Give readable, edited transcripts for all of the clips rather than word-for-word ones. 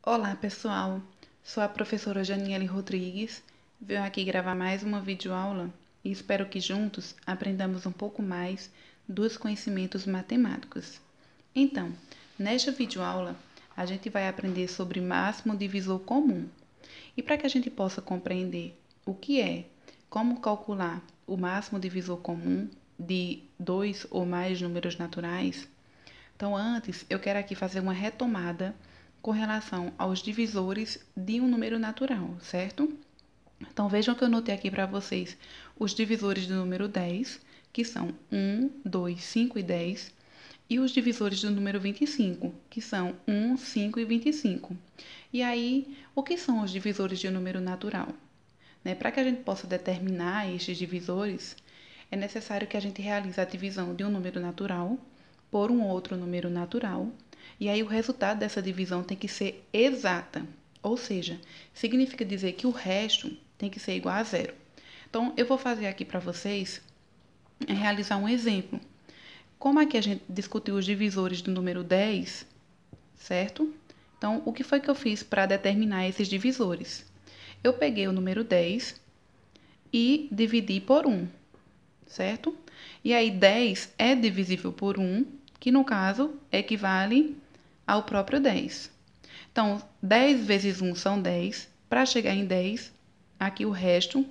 Olá, pessoal! Sou a professora Janiele Rodrigues. Venho aqui gravar mais uma videoaula e espero que juntos aprendamos um pouco mais dos conhecimentos matemáticos. Então, nesta videoaula, a gente vai aprender sobre máximo divisor comum. E para que a gente possa compreender o que é, como calcular o máximo divisor comum de dois ou mais números naturais, então antes eu quero aqui fazer uma retomada com relação aos divisores de um número natural, certo? Então vejam que eu notei aqui para vocês os divisores do número 10, que são 1, 2, 5 e 10, e os divisores do número 25, que são 1, 5 e 25. E aí, o que são os divisores de um número natural? Para que a gente possa determinar estes divisores, é necessário que a gente realize a divisão de um número natural por um outro número natural, e aí o resultado dessa divisão tem que ser exata, ou seja, significa dizer que o resto tem que ser igual a zero. Então, eu vou fazer aqui para vocês realizar um exemplo. Como aqui a gente discutiu os divisores do número 10, certo? Então, o que foi que eu fiz para determinar esses divisores? Eu peguei o número 10 e dividi por 1, certo? E aí 10 é divisível por 1, que no caso equivale ao próprio 10. Então, 10 vezes 1 são 10. Para chegar em 10, aqui o resto,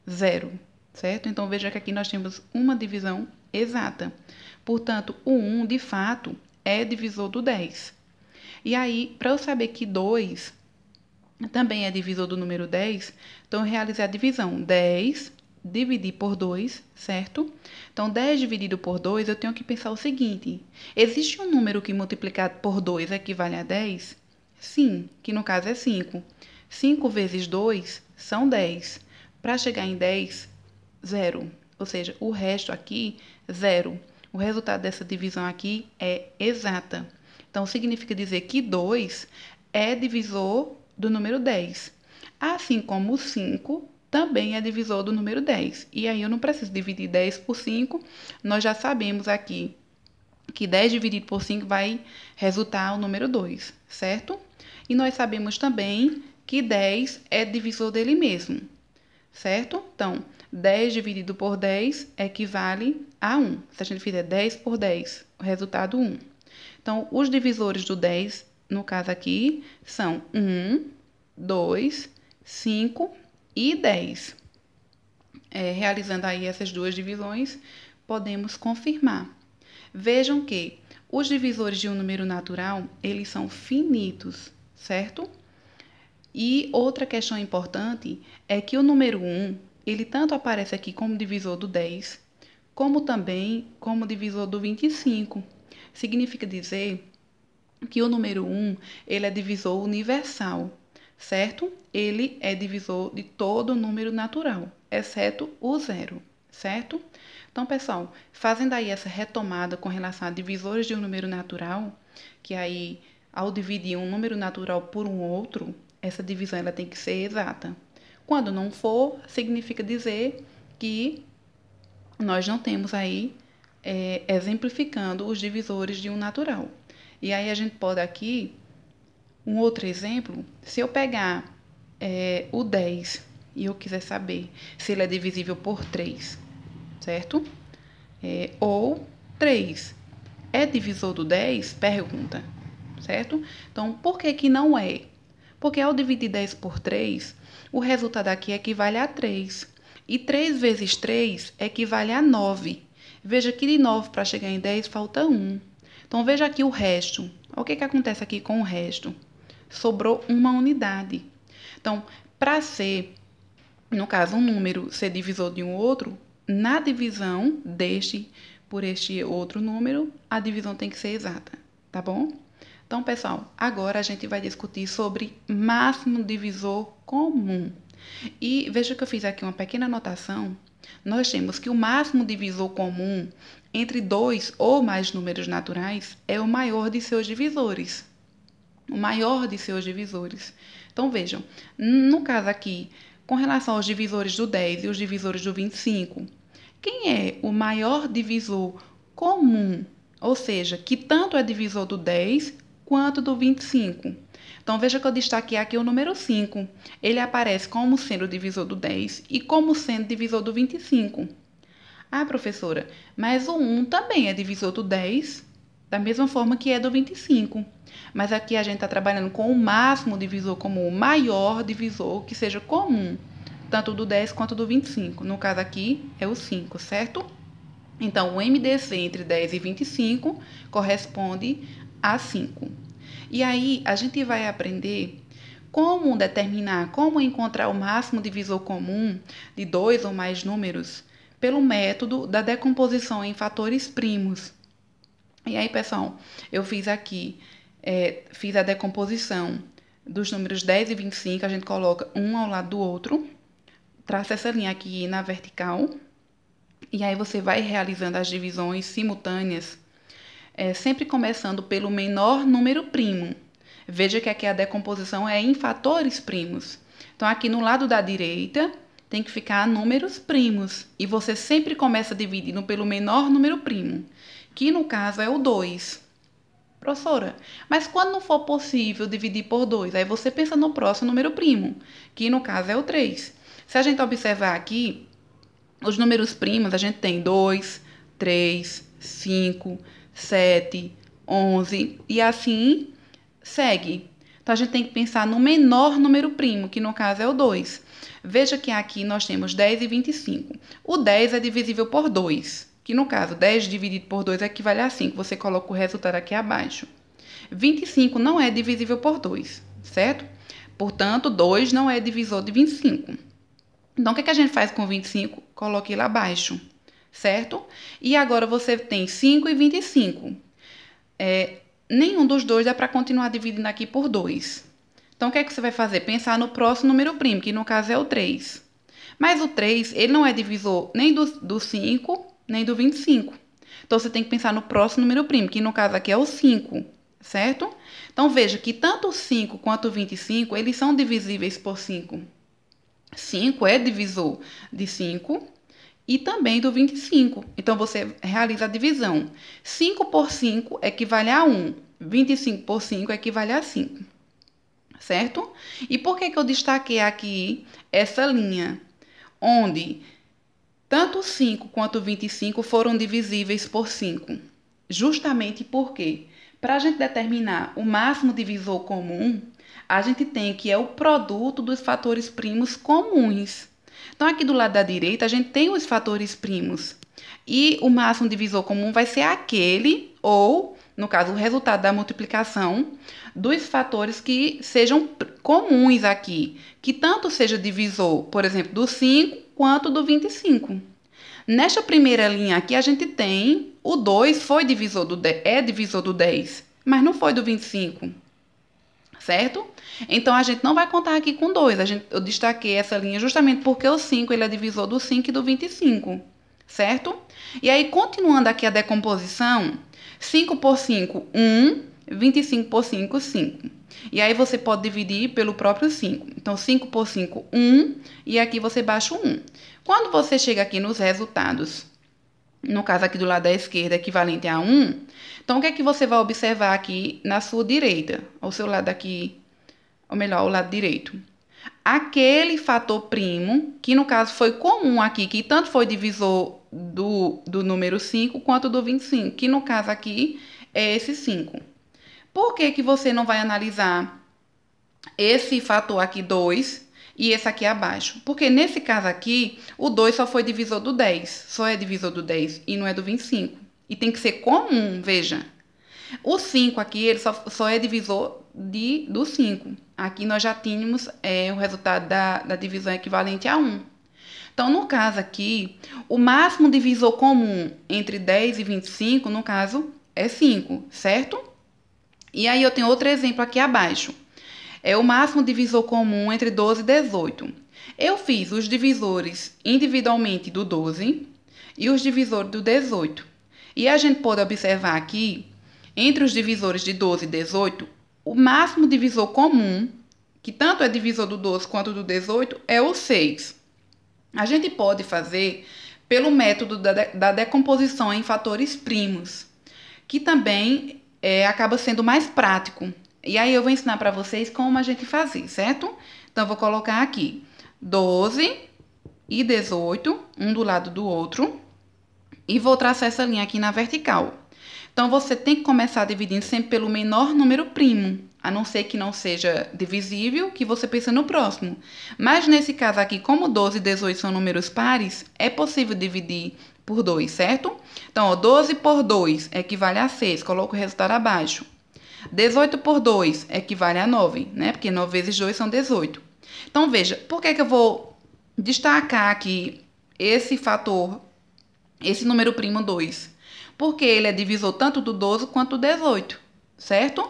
0, certo? Então, veja que aqui nós temos uma divisão exata. Portanto, o 1, de fato, é divisor do 10. E aí, para eu saber que 2 também é divisor do número 10, então eu realizei a divisão. 10 dividir por 2, certo? Então, 10 dividido por 2, eu tenho que pensar o seguinte: existe um número que multiplicado por 2 equivale a 10? Sim, que no caso é 5. 5 vezes 2 são 10. Para chegar em 10, 0. Ou seja, o resto aqui, 0. O resultado dessa divisão aqui é exata. Então, significa dizer que 2 é divisor do número 10. Assim como o 5 também é divisor do número 10. E aí eu não preciso dividir 10 por 5, nós já sabemos aqui que 10 dividido por 5 vai resultar o número 2, certo? E nós sabemos também que 10 é divisor dele mesmo, certo? Então, 10 dividido por 10 equivale a 1. Se a gente fizer 10 por 10, o resultado 1. Então, os divisores do 10, no caso aqui, são 1, 2, 5 e 10. Realizando aí essas duas divisões, podemos confirmar. Vejam que os divisores de um número natural, eles são finitos, certo? E outra questão importante é que o número 1, ele tanto aparece aqui como divisor do 10, como também como divisor do 25. Significa dizer que o número 1, ele é divisor universal, certo? Ele é divisor de todo número natural, exceto o zero, certo? Então, pessoal, fazendo aí essa retomada com relação a divisores de um número natural, que aí, ao dividir um número natural por um outro, essa divisão ela tem que ser exata. Quando não for, significa dizer que nós não temos aí exemplificando os divisores de um natural. E aí a gente pode aqui, um outro exemplo, se eu pegar o 10 e eu quiser saber se ele é divisível por 3, certo? Ou 3 é divisor do 10? Pergunta, certo? Então, por que que não é? Porque ao dividir 10 por 3, o resultado aqui equivale a 3. E 3 vezes 3 equivale a 9. Veja que de 9 para chegar em 10 falta 1. Então, veja aqui o resto. O que acontece aqui com o resto? Sobrou uma unidade. Então, para ser, no caso, um número ser divisor de um outro, na divisão deste por este outro número, a divisão tem que ser exata, tá bom? Então, pessoal, agora a gente vai discutir sobre máximo divisor comum. E veja que eu fiz aqui uma pequena anotação. Nós temos que o máximo divisor comum entre dois ou mais números naturais é o maior de seus divisores. O maior de seus divisores. Então, vejam, no caso aqui, com relação aos divisores do 10 e os divisores do 25, quem é o maior divisor comum? Ou seja, que tanto é divisor do 10 quanto do 25. Então, veja que eu destaquei aqui o número 5. Ele aparece como sendo divisor do 10 e como sendo divisor do 25. Ah, professora, mas o 1 também é divisor do 10, da mesma forma que é do 25. Mas aqui a gente está trabalhando com o máximo divisor comum, o maior divisor que seja comum, tanto do 10 quanto do 25. No caso aqui é o 5, certo? Então, o MDC entre 10 e 25 corresponde a 5. E aí, a gente vai aprender como determinar, como encontrar o máximo divisor comum de dois ou mais números pelo método da decomposição em fatores primos. E aí, pessoal, eu fiz aqui, fiz a decomposição dos números 10 e 25, a gente coloca um ao lado do outro, traça essa linha aqui na vertical, e aí você vai realizando as divisões simultâneas, sempre começando pelo menor número primo. Veja que aqui a decomposição é em fatores primos. Então, aqui no lado da direita, tem que ficar números primos. E você sempre começa dividindo pelo menor número primo, que no caso é o 2. Professora, mas quando não for possível dividir por 2, aí você pensa no próximo número primo, que no caso é o 3. Se a gente observar aqui, os números primos, a gente tem 2, 3, 5, 7, 11 e assim segue. Então, a gente tem que pensar no menor número primo, que no caso é o 2. Veja que aqui nós temos 10 e 25. O 10 é divisível por 2, que no caso 10 dividido por 2 equivale a 5. Você coloca o resultado aqui abaixo. 25 não é divisível por 2, certo? Portanto, 2 não é divisor de 25. Então, o que a gente faz com 25? Coloque lá abaixo, certo? E agora você tem 5 e 25. Nenhum dos dois dá para continuar dividindo aqui por 2. Então, o que é que você vai fazer? Pensar no próximo número primo, que no caso é o 3. Mas o 3, ele não é divisor nem do 5, nem do 25. Então, você tem que pensar no próximo número primo, que no caso aqui é o 5, certo? Então, veja que tanto o 5 quanto o 25, eles são divisíveis por 5. 5 é divisor de 5 e também do 25. Então, você realiza a divisão. 5 por 5 equivale a 1. 25 por 5 equivale a 5. Certo? E por que eu destaquei aqui essa linha? Onde tanto 5 quanto 25 foram divisíveis por 5. Justamente porque, para a gente determinar o máximo divisor comum, a gente tem que é o produto dos fatores primos comuns. Então, aqui do lado da direita, a gente tem os fatores primos. E o máximo divisor comum vai ser aquele, ou, no caso, o resultado da multiplicação dos fatores que sejam comuns aqui. Que tanto seja divisor, por exemplo, do 5 quanto do 25. Nesta primeira linha aqui, a gente tem o 2 foi divisor do 10, é divisor do 10, mas não foi do 25. Certo? Então, a gente não vai contar aqui com 2. Eu destaquei essa linha justamente porque o 5 ele é divisor do 5 e do 25. Certo? E aí, continuando aqui a decomposição, 5 por 5, 1. 25 por 5, 5. E aí, você pode dividir pelo próprio 5. Então, 5 por 5, 1. E aqui você baixa o 1. Quando você chega aqui nos resultados, no caso aqui do lado da esquerda, equivalente a 1, então, o que é que você vai observar aqui na sua direita? Ao seu lado aqui, ou melhor, ao lado direito. Aquele fator primo, que no caso foi comum aqui, que tanto foi divisor do número 5 quanto do 25, que no caso aqui é esse 5. Por que você não vai analisar esse fator aqui 2 e esse aqui abaixo? Porque nesse caso aqui, o 2 só foi divisor do 10, só é divisor do 10 e não é do 25. E tem que ser comum, veja. O 5 aqui, ele só é divisor do 5. Aqui nós já tínhamos o resultado da divisão equivalente a 1. Então, no caso aqui, o máximo divisor comum entre 10 e 25, no caso, é 5, certo? E aí, eu tenho outro exemplo aqui abaixo. É o máximo divisor comum entre 12 e 18. Eu fiz os divisores individualmente do 12 e os divisores do 18. E a gente pode observar aqui, entre os divisores de 12 e 18, o máximo divisor comum, que tanto é divisor do 12 quanto do 18, é o 6. A gente pode fazer pelo método da decomposição em fatores primos, que também acaba sendo mais prático. E aí eu vou ensinar para vocês como a gente fazer, certo? Então, eu vou colocar aqui 12 e 18, um do lado do outro. E vou traçar essa linha aqui na vertical. Então, você tem que começar dividindo sempre pelo menor número primo, a não ser que não seja divisível, que você pense no próximo. Mas, nesse caso aqui, como 12 e 18 são números pares, é possível dividir por 2, certo? Então, ó, 12 por 2 equivale a 6, coloco o resultado abaixo. 18 por 2 equivale a 9, né? Porque 9 vezes 2 são 18. Então, veja, por que eu vou destacar aqui esse fator, esse número primo 2? Porque ele é divisor tanto do 12 quanto do 18, certo?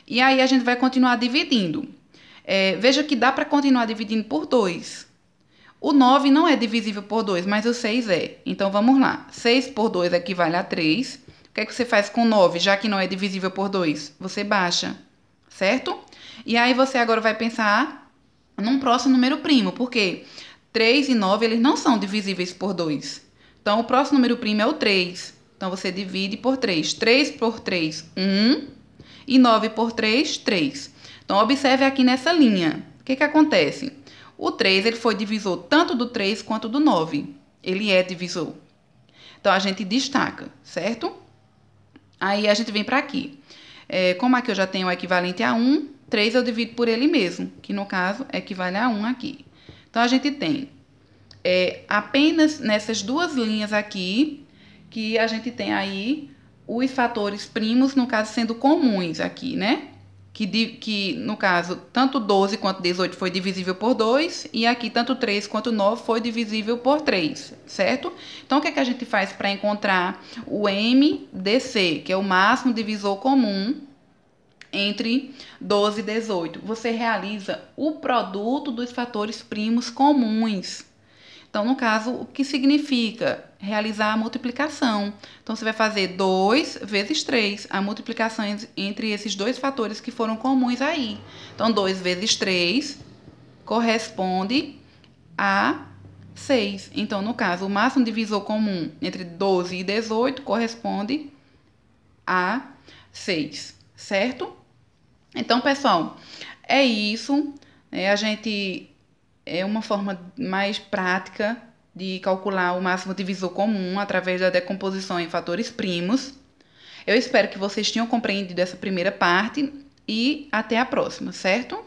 E aí a gente vai continuar dividindo. Veja que dá para continuar dividindo por 2. O 9 não é divisível por 2, mas o 6 é. Então, vamos lá. 6 por 2 equivale a 3. O que é que você faz com 9, já que não é divisível por 2? Você baixa, certo? E aí você agora vai pensar num próximo número primo, porque 3 e 9, eles não são divisíveis por 2. Então, o próximo número primo é o 3. Então, você divide por 3. 3 por 3, 1. E 9 por 3, 3. Então, observe aqui nessa linha. O que acontece? O 3, ele foi divisor tanto do 3 quanto do 9. Ele é divisor. Então, a gente destaca, certo? Aí, a gente vem para aqui. Como aqui eu já tenho o equivalente a 1, 3 eu divido por ele mesmo, que no caso equivale a 1 aqui. Então, a gente tem apenas nessas duas linhas aqui que a gente tem aí os fatores primos, no caso, sendo comuns aqui, né? Que no caso, tanto 12 quanto 18 foi divisível por 2, e aqui tanto 3 quanto 9 foi divisível por 3, certo? Então, o que é que a gente faz para encontrar o MDC, que é o máximo divisor comum entre 12 e 18? Você realiza o produto dos fatores primos comuns. Então, no caso, o que significa? Realizar a multiplicação. Então, você vai fazer 2 vezes 3, a multiplicação entre esses dois fatores que foram comuns aí. Então, 2 vezes 3 corresponde a 6. Então, no caso, o máximo divisor comum entre 12 e 18 corresponde a 6, certo? Então, pessoal, é isso. É uma forma mais prática de calcular o máximo divisor comum através da decomposição em fatores primos. Eu espero que vocês tenham compreendido essa primeira parte e até a próxima, certo?